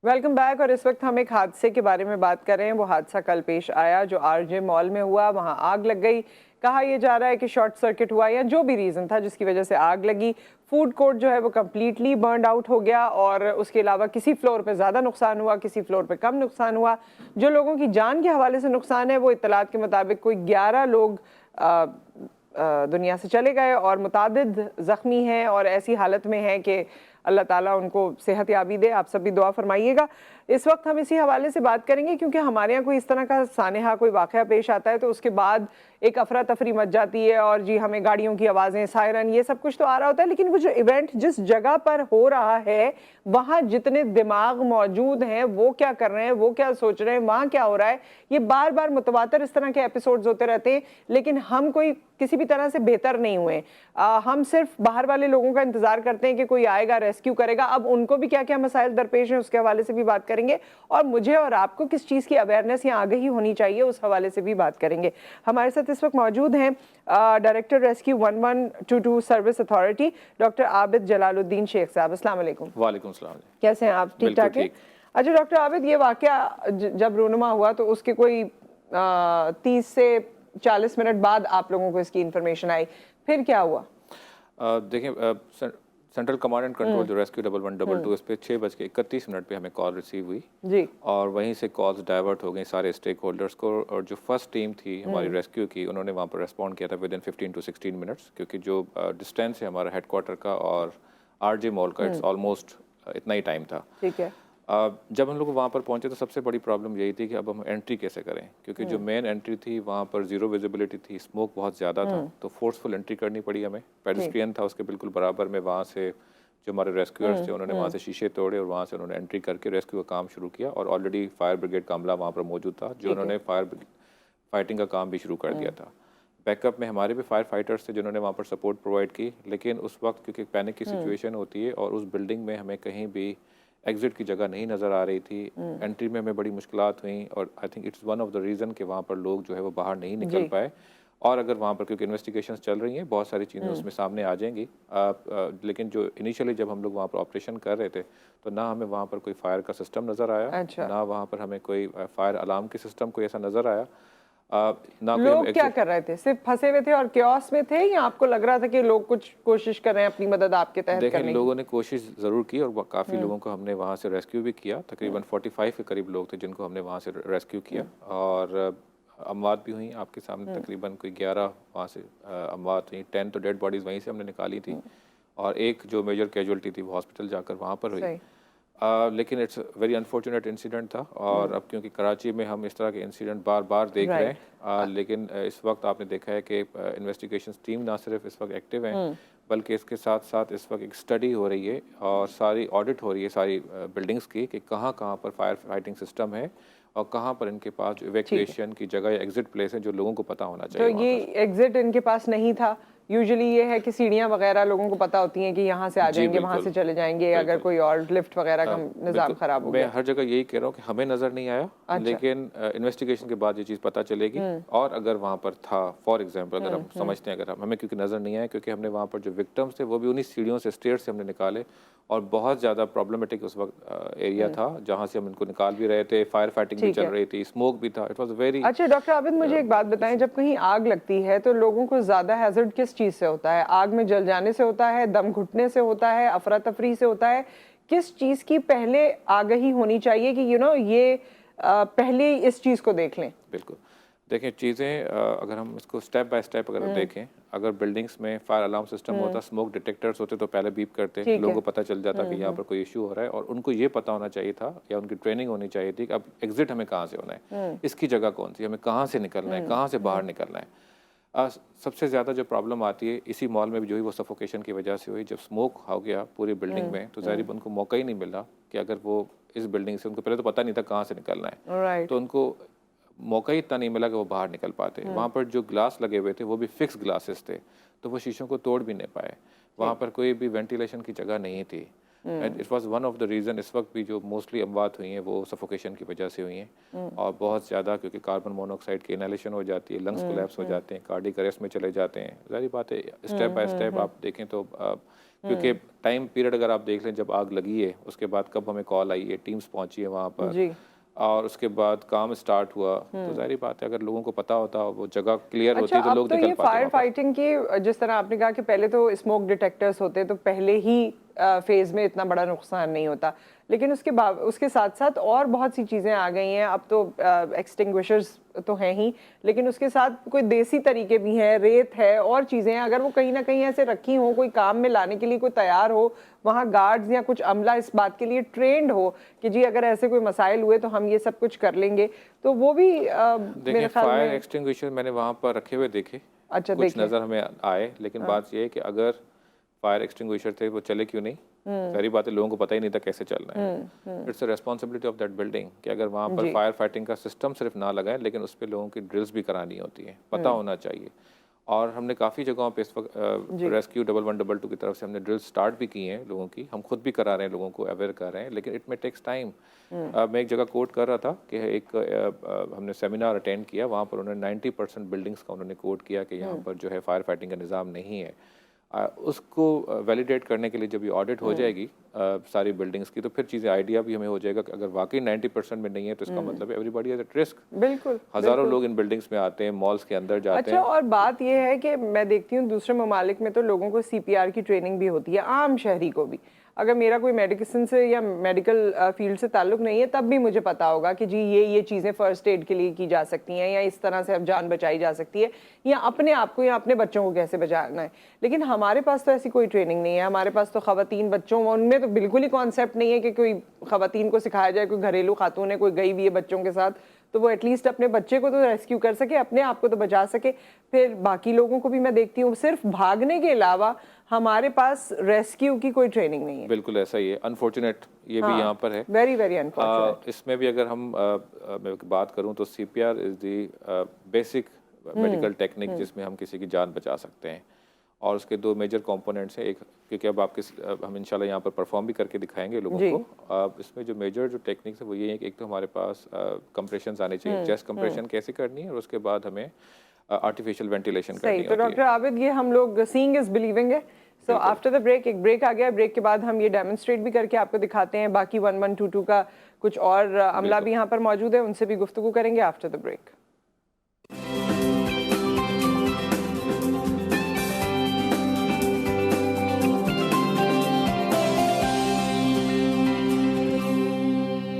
Welcome back. और इस वक्त हम एक हादसे के बारे में बात कर रहे हैं। वो हादसा कल पेश आया जो आरजे मॉल में हुआ। वहां आग लग गई। कहा यह जा रहा है कि शॉर्ट सर्किट हुआ या जो भी रीज़न था जिसकी वजह से आग लगी। फूड कोर्ट जो है वो कम्प्लीटली बर्न आउट हो गया और उसके अलावा किसी फ्लोर पे ज़्यादा नुकसान हुआ, किसी फ्लोर पे कम नुकसान हुआ। जो लोगों की जान के हवाले से नुकसान है वो इत्तलात के मुताबिक कोई 11 लोग दुनिया से चले गए और मुतादिद ज़ख्मी हैं और ऐसी हालत में हैं कि अल्लाह ताला उनको सेहत याबी दे। आप सब भी दुआ फरमाइएगा। इस वक्त हम इसी हवाले से बात करेंगे क्योंकि हमारे यहाँ कोई इस तरह का सानेहा कोई वाक़या पेश आता है तो उसके बाद एक अफरा तफरी मच जाती है और जी हमें गाड़ियों की आवाज़ें, सायरन, ये सब कुछ तो आ रहा होता है, लेकिन वो जो इवेंट जिस जगह पर हो रहा है वहाँ जितने दिमाग मौजूद हैं वो क्या कर रहे हैं, वो क्या सोच रहे हैं, वहाँ क्या हो रहा है, ये बार बार मुतवातर इस तरह के एपिसोड्स होते रहते हैं। लेकिन हम कोई किसी भी तरह से बेहतर नहीं हुए। हम सिर्फ बाहर वाले लोगों का इंतजार करते हैं कि कोई आएगा, रेस्क्यू करेगा। अब उनको भी क्या क्या मसाइल दरपेश हैं उसके हवाले से भी बात करेंगे और मुझे और आपको किस चीज़ की अवेयरनेस या आगाही होनी चाहिए उस हवाले से भी बात करेंगे। हमारे साथ इस वक्त मौजूद हैं director rescue 1122 service authority doctor Abid Jalaluddin Sheikh Sahab. अस्सलाम वालेकुम। वालेकुम सलाम। कैसे हैं आप? ठीक ठाक हैं? अच्छा डॉक्टर आबिद, ये वाकया जब रूनुमा हुआ तो उसके कोई 30 से 40 मिनट बाद आप लोगों को इसकी इंफॉर्मेशन आई, फिर क्या हुआ? देखिए, सेंट्रल कमांड एंड कंट्रोल जो रेस्क्यू 1122 इस पे 6:31 पे हमें कॉल रिसीव हुई जी। और वहीं से कॉल्स डाइवर्ट हो गई सारे स्टेक होल्डर्स को। और जो फर्स्ट टीम थी हमारी रेस्क्यू की, उन्होंने वहाँ पर रेस्पॉन्ड किया था विद इन 15 to 16 मिनट्स, क्योंकि जो डिस्टेंस है हमारा हेडक्वार्टर का और आरजे मॉल का, इट्स ऑलमोस्ट इतना ही टाइम था। ठीक है। जब हम लोग वहाँ पर पहुँचे तो सबसे बड़ी प्रॉब्लम यही थी कि अब हम एंट्री कैसे करें, क्योंकि जो मेन एंट्री थी वहाँ पर ज़ीरो विजिबिलिटी थी, स्मोक बहुत ज़्यादा था, तो फोर्सफुल एंट्री करनी पड़ी हमें। पेडेस्ट्रियन था उसके बिल्कुल बराबर में, वहाँ से जो हमारे रेस्क्यूअर्स थे उन्होंने वहाँ से शीशे तोड़े और वहाँ से उन्होंने एंट्री करके रेस्क्यू का काम शुरू किया। और ऑलरेडी फायर ब्रिगेड का अमला वहाँ पर मौजूद था जो उन्होंने फाइटिंग का काम भी शुरू कर दिया था। बैकअप में हमारे भी फायर फाइटर्स थे जिन्होंने वहाँ पर सपोर्ट प्रोवाइड की। लेकिन उस वक्त क्योंकि पैनिक की सिचुएशन होती है और उस बिल्डिंग में हमें कहीं भी एग्जिट की जगह नहीं नज़र आ रही थी, एंट्री में हमें बड़ी मुश्किलात हुई और I think it's one of the reason कि वहाँ पर लोग जो है वो बाहर नहीं निकल पाए। और अगर वहाँ पर क्योंकि इन्वेस्टिगेशंस चल रही हैं, बहुत सारी चीज़ें उसमें सामने आ जाएंगी। लेकिन जो इनिशियली जब हम लोग वहाँ पर ऑपरेशन कर रहे थे तो ना हमें वहाँ पर कोई फायर का सिस्टम नज़र आया, अच्छा। ना वहाँ पर हमें कोई फायर अलार्म के सिस्टम कोई ऐसा नज़र आया। ना लोग क्या कर रहे थे? सिर्फ फंसे हुए थे और क्योस में थे या आपको लग रहा था कि लोग कुछ कोशिश कर रहे हैं अपनी मदद आपके तहत करने की? लोगों ने कोशिश ज़रूर की और काफ़ी लोगों को हमने वहाँ से रेस्क्यू भी किया। तकरीबन 45 के करीब लोग थे जिनको हमने वहाँ से रेस्क्यू किया और अमवात भी हुई आपके सामने। तकरीबन कोई 11 वहाँ से अमवात हुई। 10 तो डेड बॉडीज़ वहीं से हमने निकाली थी और एक जो मेजर कैजुअल्टी थी वो हॉस्पिटल जाकर वहाँ पर हुई। लेकिन इट्स वेरी अनफॉर्चुनेट इंसिडेंट था और अब क्योंकि कराची में हम इस तरह के इंसिडेंट बार बार देख रहे हैं, लेकिन इस वक्त आपने देखा है कि इन्वेस्टिगेशन टीम ना सिर्फ इस वक्त एक्टिव हैं बल्कि इसके साथ साथ इस वक्त एक स्टडी हो रही है और सारी ऑडिट हो रही है सारी बिल्डिंग्स की कि कहाँ कहाँ पर फायर फाइटिंग सिस्टम है और कहाँ पर इनके पास जो इवैक्यूएशन की जगह या एग्जिट प्लेस है जो लोगों को पता होना चाहिए। तो ये एग्जिट इनके पास नहीं था। यूजुअली ये है कि सीढ़ियां वगैरह लोगों को पता होती हैं कि यहाँ से आ जाएंगे, वहाँ से चले जाएंगे अगर कोई और लिफ्ट वगैरह का निज़ाम खराब हो गया। मैं हर जगह यही कह रहा हूँ कि हमें नज़र नहीं आया। अच्छा। लेकिन इन्वेस्टिगेशन के बाद ये चीज़ पता चलेगी और अगर वहाँ पर था, फॉर एग्जांपल अगर हम समझते हैं, अगर हमें क्योंकि नज़र नहीं आया क्योंकि हमने वहाँ पर जो विक्टिम्स थे वो भी उन्हीं सीढ़ियों से, स्टेयर्स से हमने निकाले और बहुत ज़्यादा प्रॉब्लमेटिक उस वक्त एरिया था जहाँ से हम इनको निकाल भी रहे थे। फायर फाइटिंग भी चल रही थी, स्मोक भी था। It was very. अच्छा डॉक्टर आबिद, मुझे एक बात बताएं, जब कहीं आग लगती है तो लोगों को ज़्यादा हैजर्ड किस चीज़ से होता है? आग में जल जाने से होता है, दम घुटने से होता है, अफरा तफरी से होता है? किस चीज़ की पहले आगाही होनी चाहिए कि ये पहले इस चीज़ को देख लें? बिल्कुल, देखें चीज़ें अगर हम इसको स्टेप बाय स्टेप अगर देखें, अगर बिल्डिंग्स में फायर अलार्म सिस्टम होता, स्मोक डिटेक्टर्स होते तो पहले बीप करते, लोगों को पता चल जाता कि यहाँ पर कोई इशू हो रहा है और उनको ये पता होना चाहिए था या उनकी ट्रेनिंग होनी चाहिए थी कि अब एग्जिट हमें कहाँ से होना है, इसकी जगह कौन सी, हमें कहाँ से निकलना है, कहाँ से बाहर निकलना है। सबसे ज़्यादा जो प्रॉब्लम आती है इसी मॉल में भी जो ही वो सफोकेशन की वजह से हुई। जब स्मोक हो गया पूरी बिल्डिंग में तो ज़ाहिर उनको मौका ही नहीं मिला कि अगर वो इस बिल्डिंग से, उनको पहले तो पता नहीं था कहाँ से निकलना है, तो उनको मौका ही इतना नहीं मिला कि वो बाहर निकल पाते। वहाँ पर जो ग्लास लगे हुए थे वो भी फिक्स ग्लासेस थे तो वो शीशों को तोड़ भी नहीं पाए। वहाँ पर कोई भी वेंटिलेशन की जगह नहीं थी। And it was one of the reason इस वक्त भी जो मोस्टली अमवात हुई हैं वो सफोकेशन की वजह से हुई हैं, और बहुत ज़्यादा क्योंकि कार्बन मोनोऑक्साइड की इनहेलेशन हो जाती है, लंग्स कोलैप्स हो जाते हैं, कार्डियक अरेस्ट में चले जाते हैं। ज़ाहिर बात है स्टेप बाय स्टेप आप देखें तो क्योंकि टाइम पीरियड अगर आप देख लें जब आग लगी है उसके बाद कब हमें कॉल आई है, टीम्स पहुंची है वहाँ पर जी। और उसके बाद काम स्टार्ट हुआ, तो जाहिर बात है अगर लोगों को पता होता वो जगह क्लियर होती अच्छा, तो अब लोग तो निकल ये पाते फायर वहाँ पर। फाइटिंग की जिस तरह आपने कहा कि पहले तो स्मोक डिटेक्टर्स होते तो पहले ही फेज में इतना बड़ा नुकसान नहीं होता, लेकिन उसके साथ साथ और बहुत सी चीज़ें आ गई हैं। अब तो एक्सटिंग्विशर्स तो हैं ही, लेकिन उसके साथ कोई देसी तरीके भी हैं, रेत है और चीज़ें हैं। अगर वो कहीं ना कहीं ऐसे रखी हो, कोई काम में लाने के लिए कोई तैयार हो, वहाँ गार्ड्स या कुछ अमला इस बात के लिए ट्रेंड हो कि जी अगर ऐसे कोई मसाइल हुए तो हम ये सब कुछ कर लेंगे, तो वो भी देखिए फायर एक्सटिंग्विशर मैंने वहाँ पर रखे हुए देखे, अच्छा, कुछ नज़र हमें आए, लेकिन बात ये है कि अगर फायर एक्सटिंग्विशर थे वो चले क्यों नहीं? सारी बातें लोगों को पता ही नहीं था कैसे चलना है। It's a responsibility of that building कि अगर वहाँ पर फायर फाइटिंग का सिस्टम सिर्फ ना लगाएं, लेकिन उस पर लोगों की ड्रिल्स भी करानी होती है, पता होना चाहिए। और हमने काफ़ी जगहों पे इस वक्त रेस्क्यू 1112 की तरफ से हमने ड्रिल स्टार्ट भी की हैं लोगों की, हम खुद भी करा रहे हैं, लोगों को अवेयर कर रहे हैं, लेकिन इट में टेक्स टाइम। मैं एक जगह कोट कर रहा था कि हमने सेमिनार अटेंड किया, वहाँ पर उन्होंने 90% बिल्डिंग्स का उन्होंने कोट किया कि यहाँ पर जो है फायर फाइटिंग का निज़ाम नहीं है। उसको वैलिडेट करने के लिए जब ये ऑडिट हो जाएगी सारी बिल्डिंग्स की, तो फिर चीज़ें आइडिया भी हमें हो जाएगा कि अगर वाकई 90% में नहीं है तो इसका मतलब है एवरीबॉडी हैज एट रिस्क। बिल्कुल, हज़ारों लोग इन बिल्डिंग्स में आते हैं, मॉल्स के अंदर जाते हैं। अच्छा, और बात यह है कि मैं देखती हूँ दूसरे ममालिक में तो लोगों को सीपीआर की ट्रेनिंग भी होती है, आम शहरी को भी। अगर मेरा कोई मेडिसिन से या मेडिकल फील्ड से ताल्लुक नहीं है तब भी मुझे पता होगा कि जी ये चीज़ें फ़र्स्ट एड के लिए की जा सकती हैं, या इस तरह से अब जान बचाई जा सकती है, या अपने आप को या अपने बच्चों को कैसे बचाना है। लेकिन हमारे पास तो ऐसी कोई ट्रेनिंग नहीं है। हमारे पास तो ख़वातीन बच्चों, उनमें तो बिल्कुल ही कॉन्सेप्ट नहीं है कि कोई ख़वातीन को सिखाया जाए, कोई घरेलू खातून है, कोई गई हुई है बच्चों के साथ, तो वो एटलीस्ट अपने बच्चे को तो रेस्क्यू कर सके, अपने आप को तो बचा सके। फिर बाकी लोगों को भी मैं देखती हूँ सिर्फ भागने के अलावा हमारे पास रेस्क्यू की कोई ट्रेनिंग नहीं है। बिल्कुल ऐसा ही है, अनफॉर्चुनेट ये भी यहाँ पर है, वेरी वेरी अनफॉर्चुनेट। इसमें भी अगर हम मैं बात करूँ तो CPR is the basic medical technique जिसमें हम किसी की जान बचा सकते हैं, और उसके दो मेजर कंपोनेंट्स हैं। एक क्योंकि अब हम इंशाल्लाह यहाँ पर परफॉर्म भी करके दिखाएंगे लोगों को, इसमें जो मेजर जो टेक्निक्स है वो ये है कि एक तो हमारे पास कंप्रेशंस आने चाहिए, चेस्ट कंप्रेशन कैसे करनी है, और उसके बाद हमें आर्टिफिशियल वेंटिलेशन करनी होती है। तो डॉक्टर आबिद, ये हम लोग सीइंग इज बिलीविंग है। सो आफ्टर द ब्रेक, एक ब्रेक आ गया, ब्रेक के बाद हम ये डेमोन्स्ट्रेट भी करके आपको दिखाते हैं। बाकी 1122 का कुछ और अमला भी यहाँ पर मौजूद है, उनसे भी गुफ्तगू करेंगे आफ्टर द ब्रेक।